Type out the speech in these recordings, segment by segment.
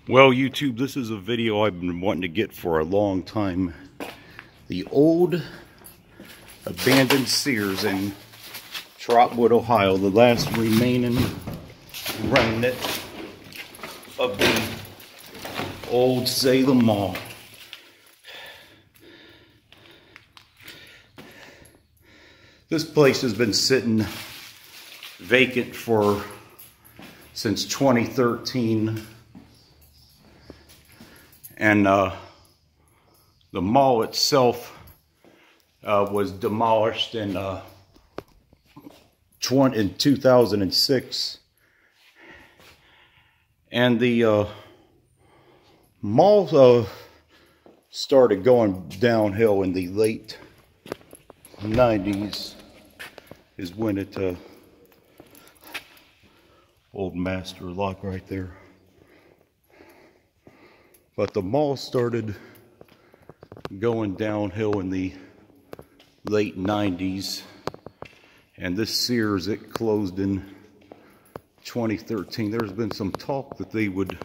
Well, YouTube, this is a video I've been wanting to get for a long time. The old abandoned Sears in Trotwood, Ohio, the last remaining remnant of the old Salem Mall. This place has been sitting vacant since 2013. And the mall itself was demolished in 2006. And the mall started going downhill in the late 90s is when it, old master lock right there. But the mall started going downhill in the late 90s. And this Sears, it closed in 2013. There's been some talk that they would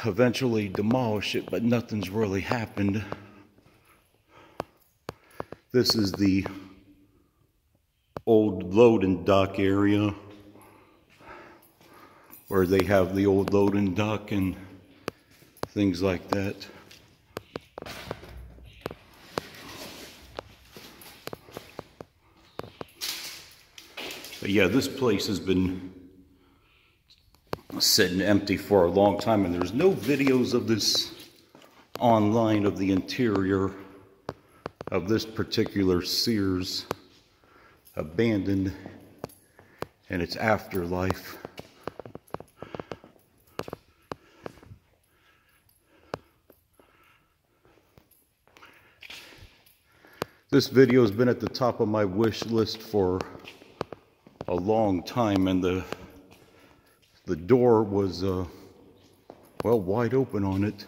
eventually demolish it, but nothing's really happened. This is the old loading dock area where they have the old loading dock and things like that. But yeah, this place has been sitting empty for a long time, and there's no videos of this online of the interior of this particular Sears abandoned and its afterlife. This video has been at the top of my wish list for a long time, and the door was well, wide open on it.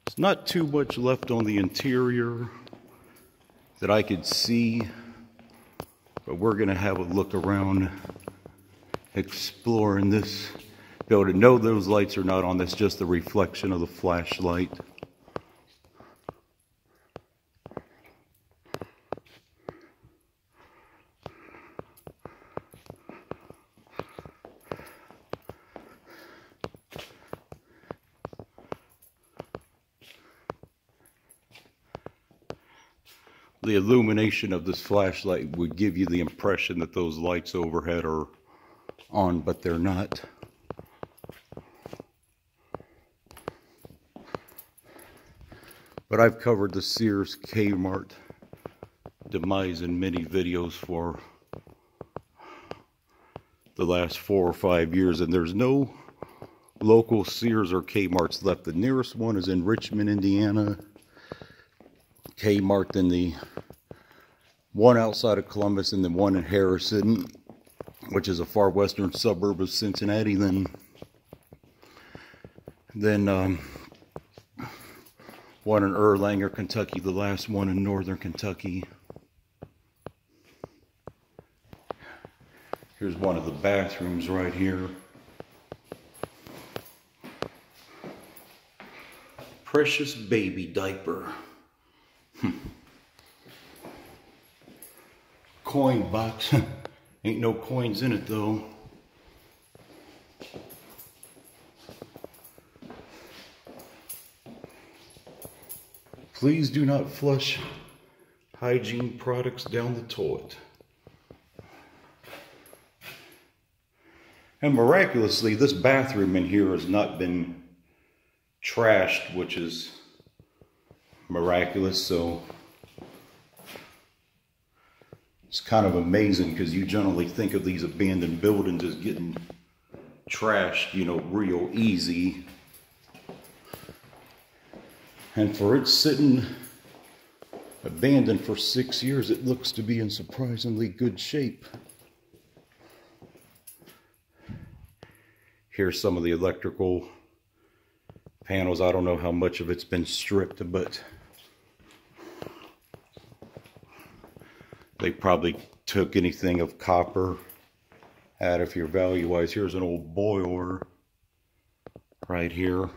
There's not too much left on the interior that I could see, but we're gonna have a look around exploring this building. No, those lights are not on. That's just the reflection of the flashlight. The illumination of this flashlight would give you the impression that those lights overhead are on, but they're not. But I've covered the Sears Kmart demise in many videos for the last 4 or 5 years, and there's no local Sears or Kmarts left. The nearest one is in Richmond, Indiana. Kmart, then the one outside of Columbus, and then one in Harrison, which is a far western suburb of Cincinnati. Then one in Erlanger, Kentucky, the last one in northern Kentucky. Here's one of the bathrooms right here. Precious baby diaper. Coin box. Ain't no coins in it though. Please do not flush hygiene products down the toilet. And miraculously, this bathroom in here has not been trashed, which is miraculous. So it's kind of amazing, because you generally think of these abandoned buildings as getting trashed, you know, real easy. And for it sitting abandoned for 6 years, it looks to be in surprisingly good shape. Here's some of the electrical panels. I don't know how much of it's been stripped, but they probably took anything of copper out of here value-wise. Here's an old boiler right here.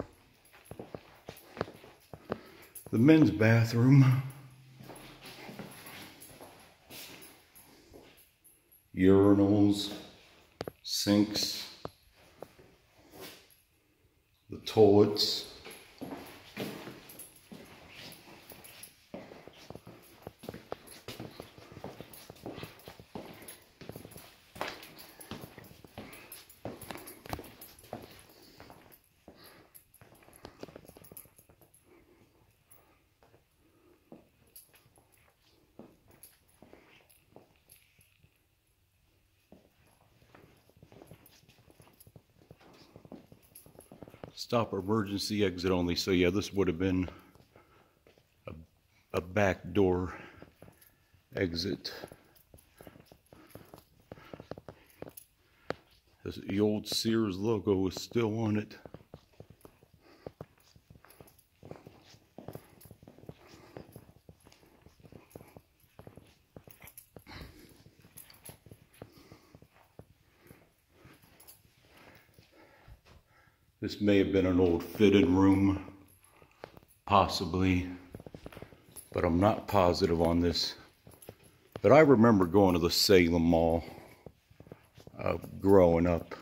The men's bathroom. Urinals, sinks, the toilets. Stop emergency exit only. So yeah, this would have been a back door exit. The old Sears logo is still on it. This may have been an old fitted room, possibly, but I'm not positive on this. But I remember going to the Salem Mall growing up.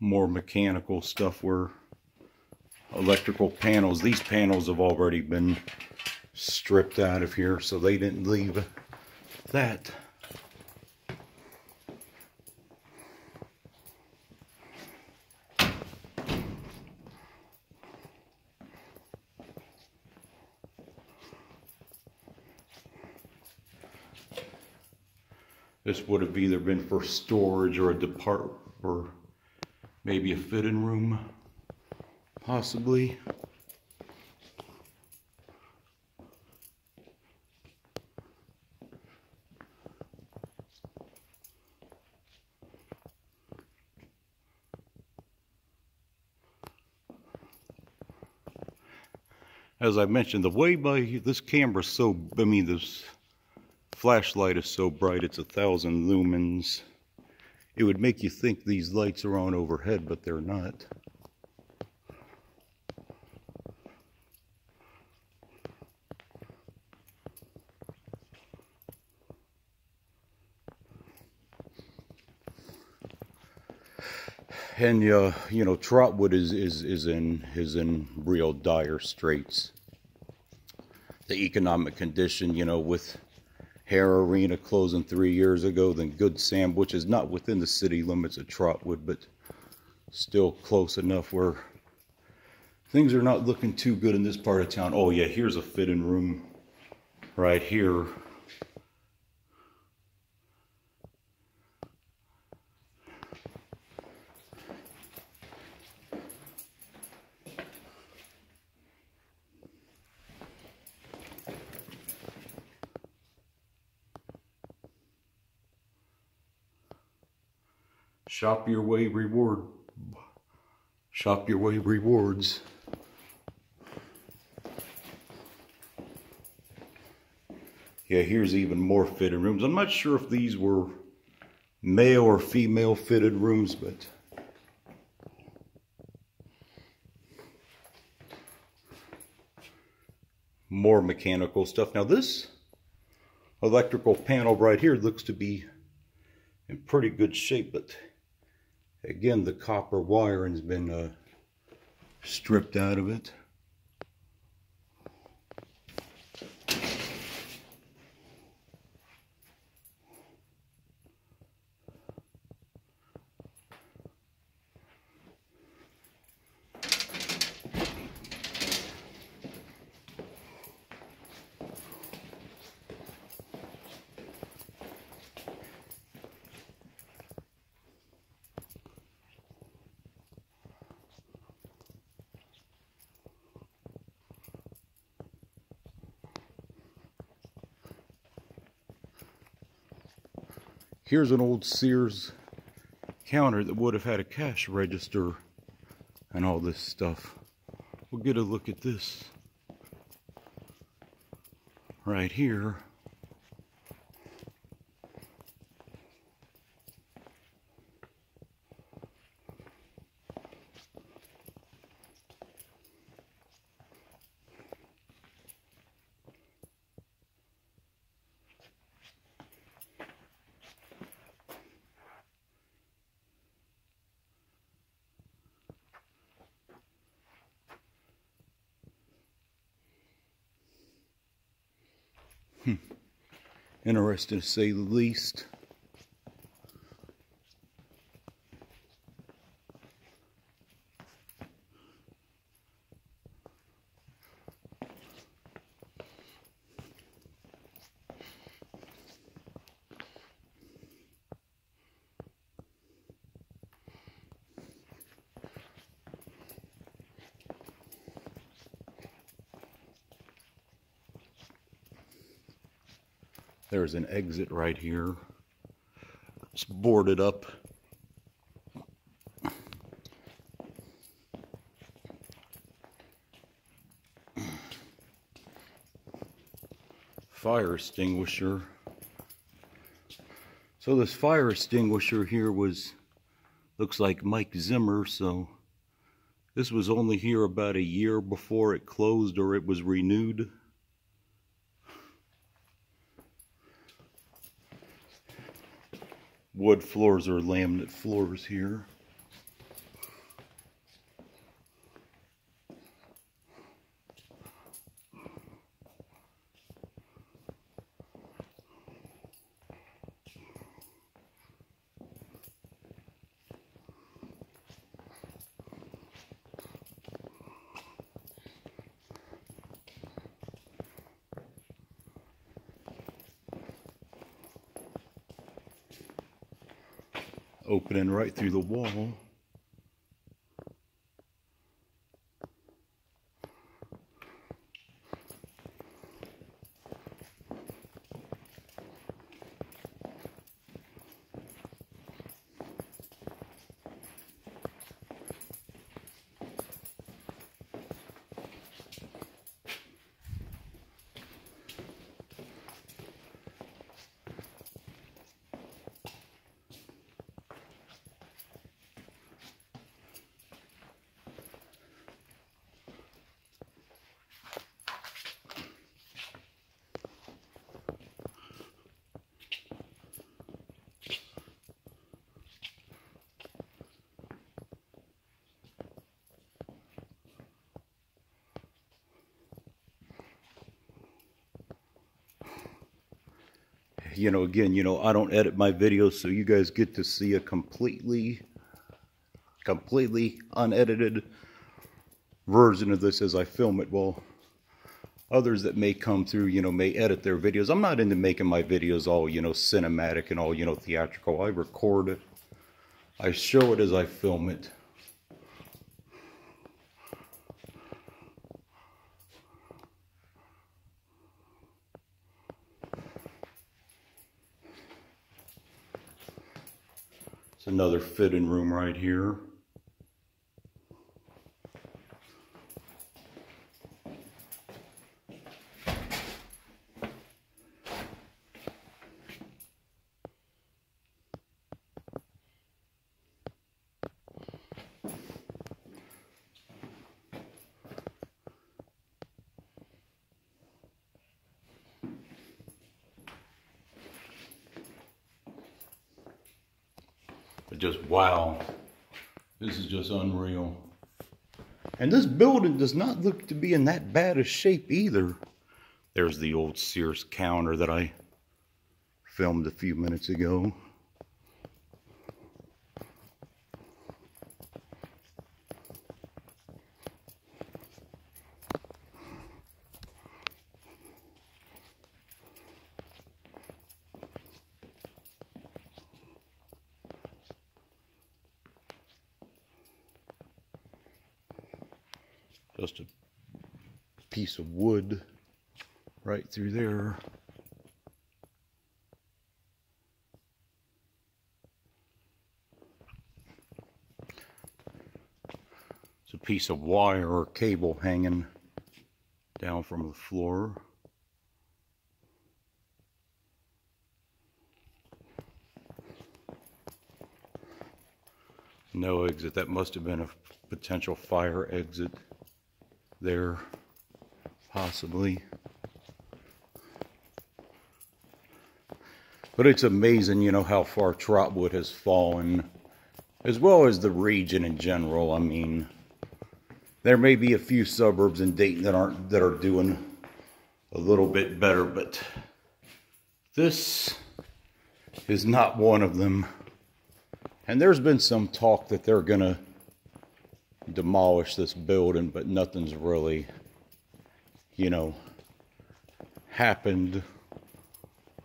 More mechanical stuff where electrical panels. These panels have already been stripped out of here, so they didn't leave that. This would have either been for storage or a department, or maybe a fitting room, possibly. As I mentioned, the way by this camera so, this flashlight is so bright, it's 1,000 lumens. It would make you think these lights are on overhead, but they're not. And you know, Trotwood is in real dire straits. The economic condition, you know, with Hair Arena closing 3 years ago, then Good Sam, which is not within the city limits of Trotwood, but still close enough where things are not looking too good in this part of town. Oh yeah, here's a fitting room right here. Shop your way rewards. Yeah, here's even more fitted rooms. I'm not sure if these were male or female fitted rooms, but more mechanical stuff. Now this electrical panel right here looks to be in pretty good shape, but again, the copper wiring has been stripped out of it. Here's an old Sears counter that would have had a cash register and all this stuff. We'll get a look at this right here. Interesting to say the least. There's an exit right here. It's boarded up. Fire extinguisher. So this fire extinguisher here looks like Mike Zimmer, so this was only here about a year before it closed or it was renewed. Wood floors or laminate floors here. Opening right through the wall. Again, I don't edit my videos, so you guys get to see a completely unedited version of this as I film it. Well, others that may come through, may edit their videos. I'm not into making my videos all, cinematic and all, theatrical. I record it. I show it as I film it. It's another fitting room right here. But just wow, this is just unreal. And this building does not look to be in that bad a shape either. There's the old Sears counter that I filmed a few minutes ago. Just a piece of wood right through there. piece of wire or cable hanging down from the floor. No exit. That must have been a potential fire exit there, possibly. But it's amazing, you know, how far Trotwood has fallen, as well as the region in general. I mean, there may be a few suburbs in Dayton that are doing a little bit better, but this is not one of them. And there's been some talk that they're gonna demolish this building, but nothing's really, you know, happened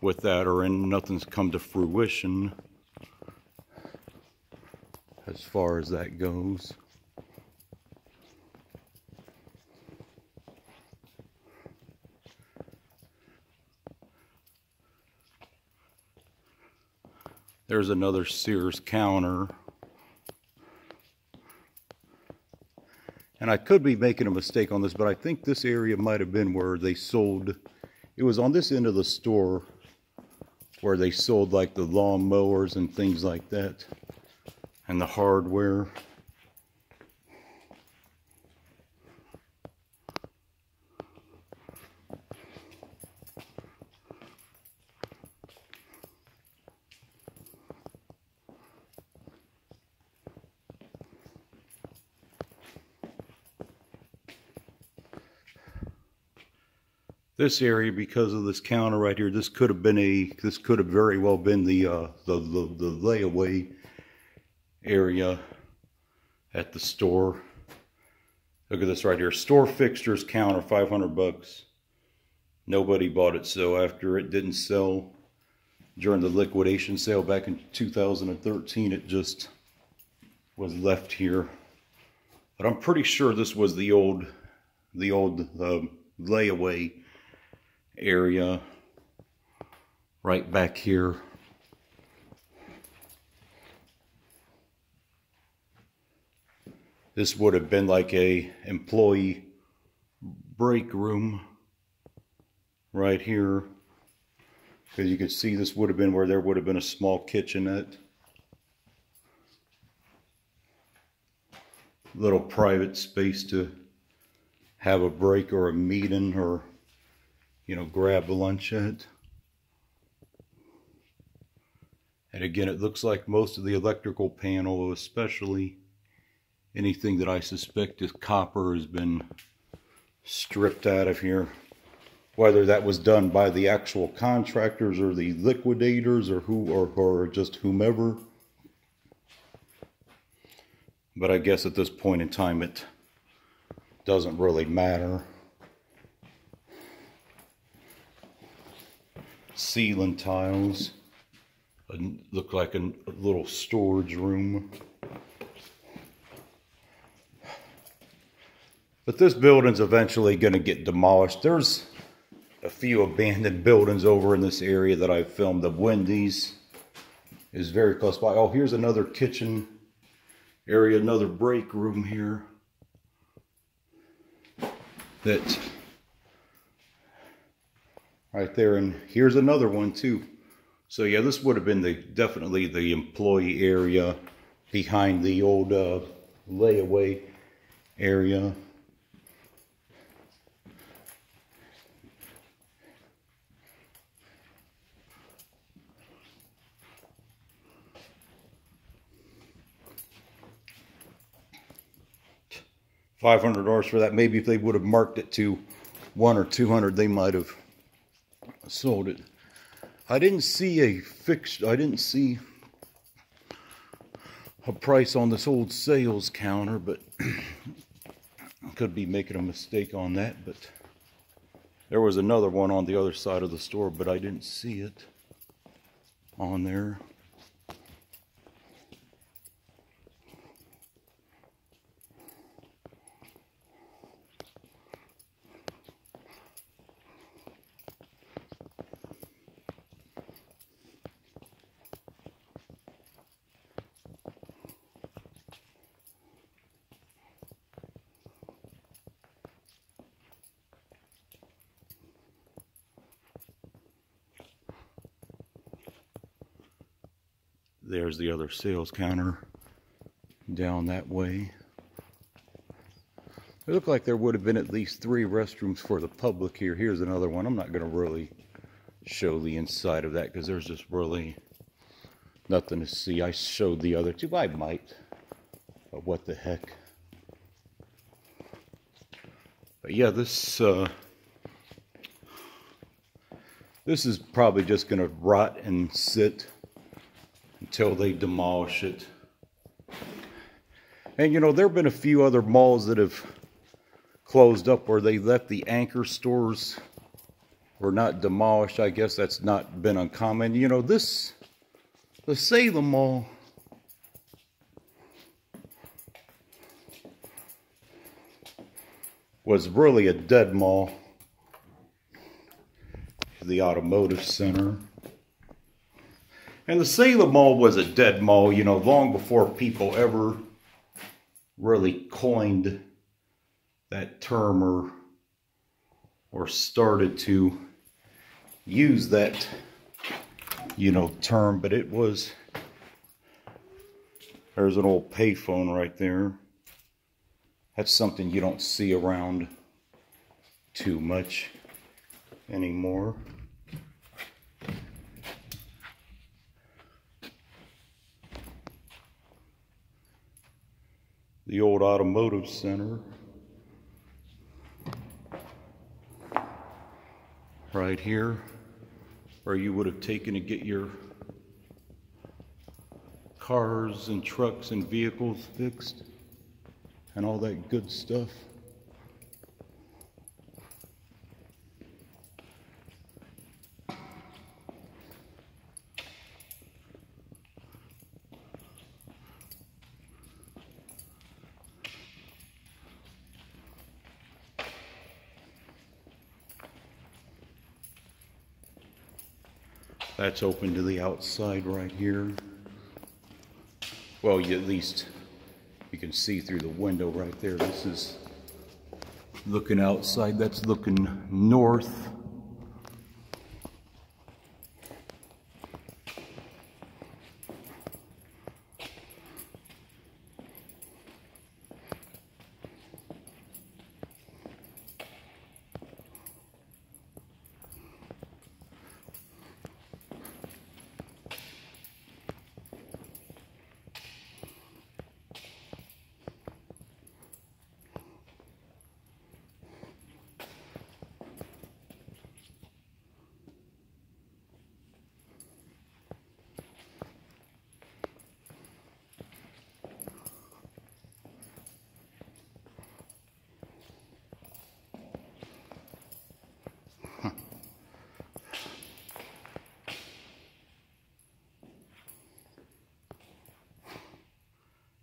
with that, or nothing's come to fruition as far as that goes. There's another Sears counter. And I could be making a mistake on this, but I think this area might have been where they sold, it was on this end of the store where they sold like the lawn mowers and things like that, and the hardware. This area, because of this counter right here, this could have very well been the layaway area at the store. Look at this right here, store fixtures counter, 500 bucks. Nobody bought it, so after it didn't sell during the liquidation sale back in 2013, it just was left here. But I'm pretty sure this was the old layaway area right back here. This would have been like a employee break room right here, because you could see this would have been where there would have been a small kitchenette, little private space to have a break or a meeting, or, you know, grab lunch at. And again, it looks like most of the electrical panel, especially anything that I suspect is copper, has been stripped out of here. Whether that was done by the actual contractors or the liquidators, or or just whomever. But I guess at this point in time it doesn't really matter. Ceiling tiles. Look like a little storage room. But this building's eventually going to get demolished. There's a few abandoned buildings over in this area that I filmed. The Wendy's is very close by. Oh, here's another kitchen area, another break room here. That right there, and here's another one too. So yeah, this would have been definitely the employee area behind the old layaway area. $500 for that. Maybe if they would have marked it to $100 or $200, they might have sold it. I didn't see a price on this old sales counter, but I could be making a mistake on that. But there was another one on the other side of the store, but I didn't see it on there. There's the other sales counter down that way. It looked like there would have been at least 3 restrooms for the public here. Here's another one. I'm not going to really show the inside of that because there's just really nothing to see. I showed the other 2. I might. But what the heck. But yeah, this is probably just going to rot and sit until they demolish it. And you know, there have been a few other malls that have closed up where they left the anchor stores or not demolished. I guess that's not been uncommon. You know, the Salem Mall was really a dead mall. The Automotive Center. And the Salem Mall was a dead mall, you know, long before people ever really coined that term or started to use that, you know, term. But it was, there's an old payphone right there. That's something you don't see around too much anymore. The old Automotive Center. Right here, where you would have taken to get your cars and trucks and vehicles fixed and all that good stuff. That's open to the outside right here. Well, at least you can see through the window right there. This is looking outside. That's looking north.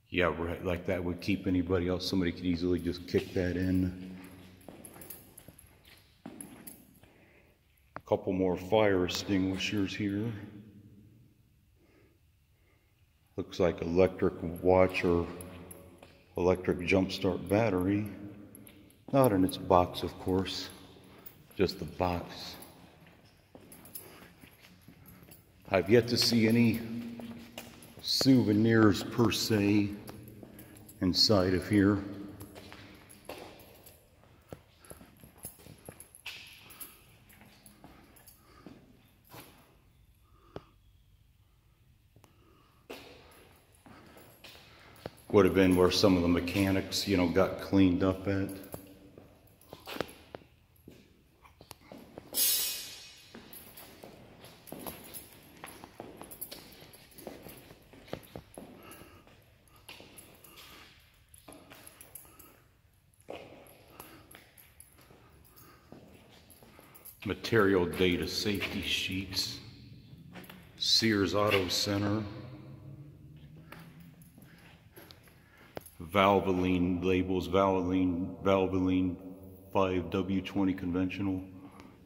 Yeah, right, like that would keep anybody else. Somebody could easily just kick that in. A couple more fire extinguishers here. Looks like electric watch or electric jump start battery. Not in its box, of course, just the box. I've yet to see any souvenirs per se inside of here. Would have been where some of the mechanics, you know, got cleaned up at. Material data safety sheets. Sears Auto Center. Valvoline labels, Valvoline 5W20 conventional,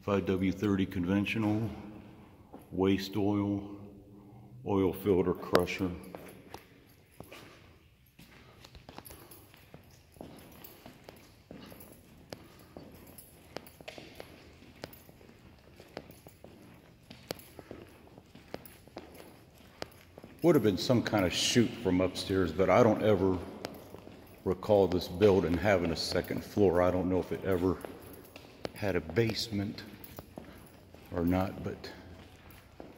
5W30 conventional, waste oil, oil filter crusher. would have been some kind of chute from upstairs, but I don't ever recall this building having a second floor. I don't know if it ever had a basement or not, but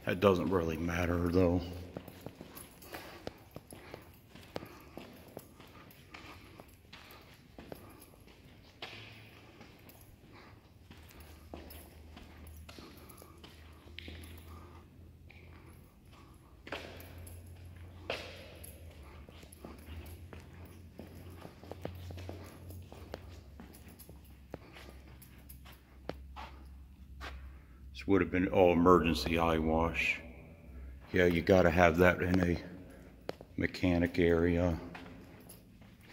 that doesn't really matter though. This would have been all emergency eye wash. Yeah, you got to have that in a mechanic area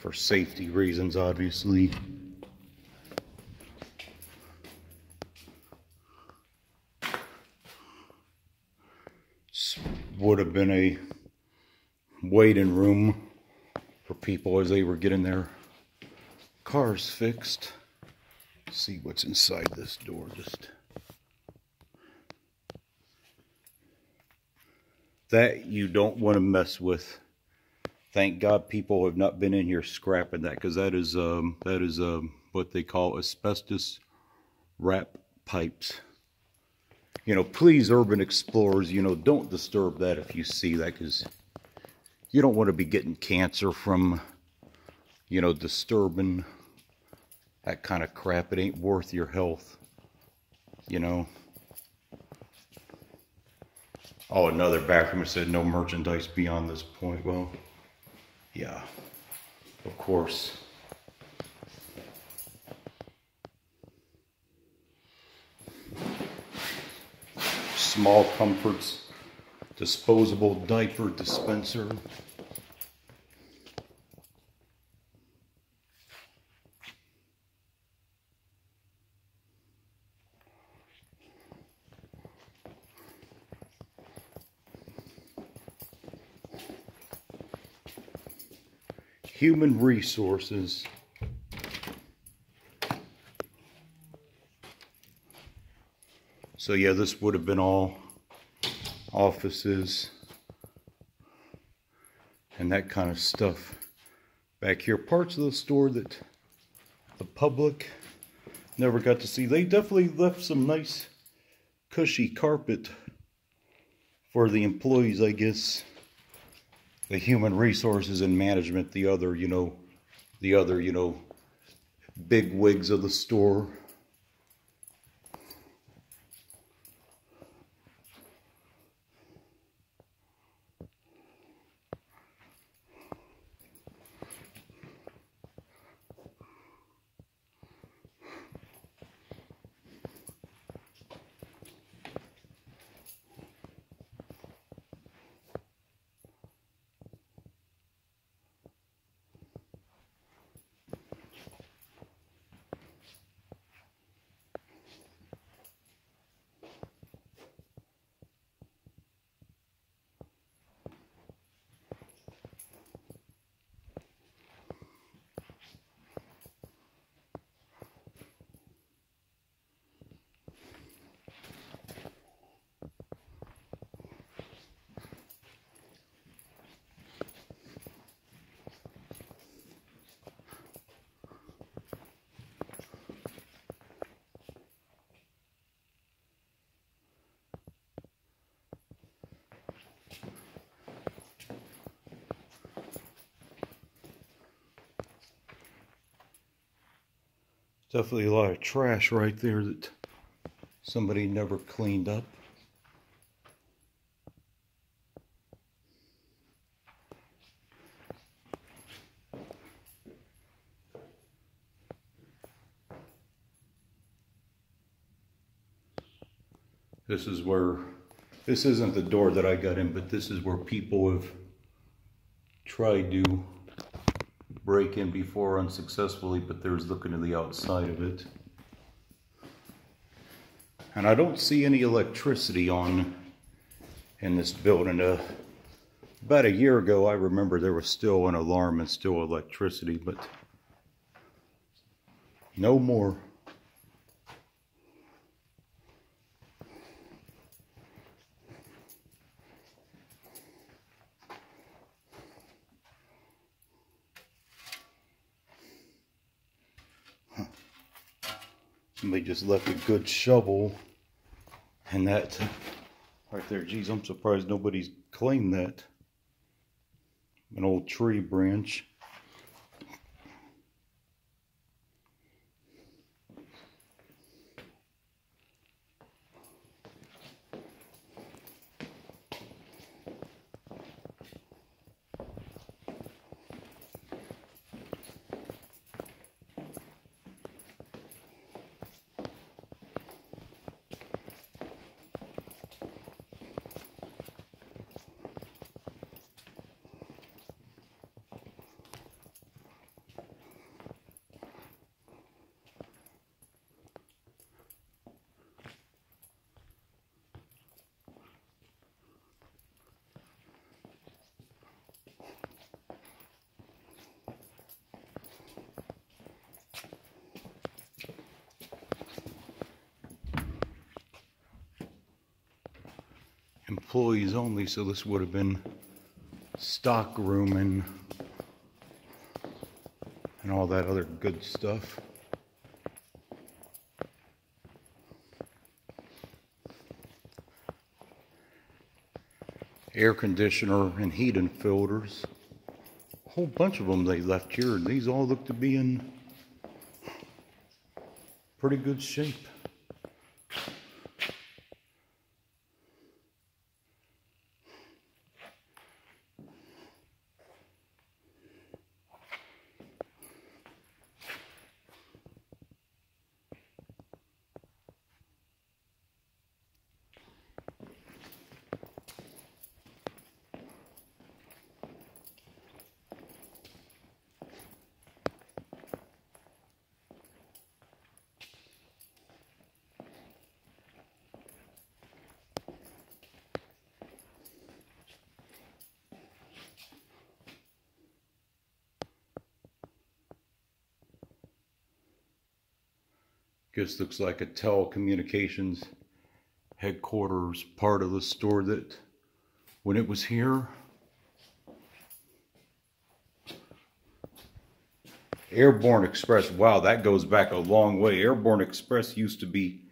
for safety reasons, obviously. This would have been a waiting room for people as they were getting their cars fixed. Let's see what's inside this door. Just that you don't want to mess with. Thank God people have not been in here scrapping that, because that is what they call asbestos wrap pipes. You know, please, urban explorers, you know, don't disturb that if you see that, because you don't want to be getting cancer from, you know, disturbing that kind of crap. It ain't worth your health, you know. Oh, another bathroom. It said no merchandise beyond this point. Well, yeah, of course. Small comforts, disposable diaper dispenser. Human resources. So yeah, this would have been all offices and that kind of stuff back here. Parts of the store that the public never got to see. They definitely left some nice cushy carpet for the employees, I guess. The human resources and management, the other, you know, big wigs of the store. Definitely a lot of trash right there that somebody never cleaned up. This is where, this isn't the door that I got in, but this is where people have tried to break in before unsuccessfully, but there's looking to the outside of it. And I don't see any electricity on in this building. About a year ago, I remember there was still an alarm and still electricity, but no more. Somebody just left a good shovel and that right there. Geez, I'm surprised nobody's claimed that. An old tree branch. Employees only, so this would have been stock room and all that other good stuff. Air conditioner and heating filters. A whole bunch of them they left here, and these all look to be in pretty good shape. This looks like a telecommunications headquarters part of the store that when it was here. Airborne Express, wow, that goes back a long way. Airborne Express used to be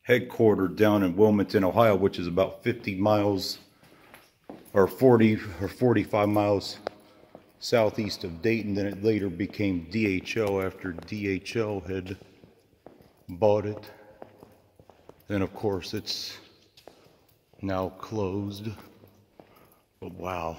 headquartered down in Wilmington, Ohio, which is about 50 miles or 40 or 45 miles southeast of Dayton. Then it later became DHL after DHL had bought it. Then of course it's now closed. But wow.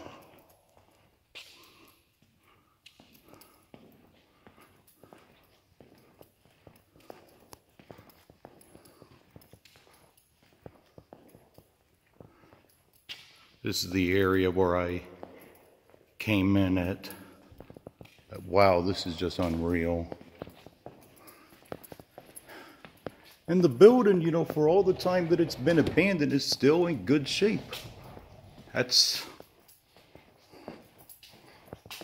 This is the area where I came in at. Wow, this is just unreal. And the building, you know, for all the time that it's been abandoned, is still in good shape. That's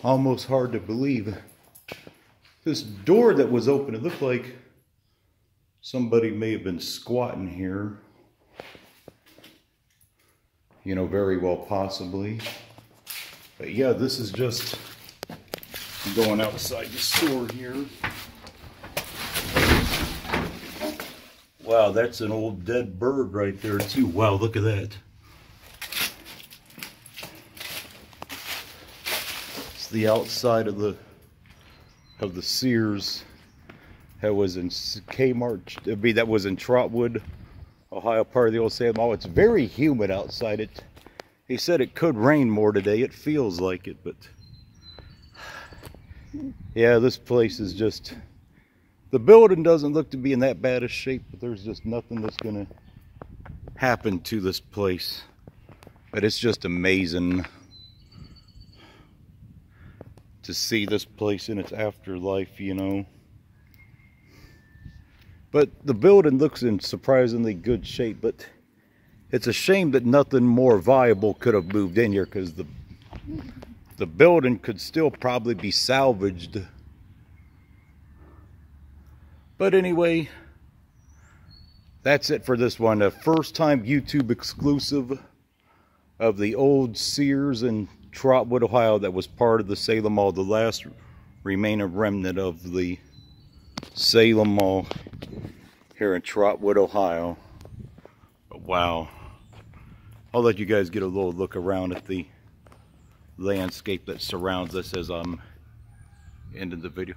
almost hard to believe. This door that was open, it looked like somebody may have been squatting here. You know, very well possibly. But yeah, this is just going outside the store here. Wow, that's an old dead bird right there too. Wow, look at that. It's the outside of the Sears that was in Kmart. That was in Trotwood, Ohio, part of the old Salem Mall. It's very humid outside. He said it could rain more today. It feels like it, but yeah, this place is just. The building doesn't look to be in that bad a shape, but there's just nothing that's gonna happen to this place. But it's just amazing to see this place in its afterlife, you know. But the building looks in surprisingly good shape, but it's a shame that nothing more viable could have moved in here, because the building could still probably be salvaged. But anyway, that's it for this one. A first time YouTube exclusive of the old Sears in Trotwood, Ohio that was part of the Salem Mall, the last remaining remnant of the Salem Mall. here in Trotwood, Ohio. But wow. I'll let you guys get a little look around at the landscape that surrounds us as I'm ending the video.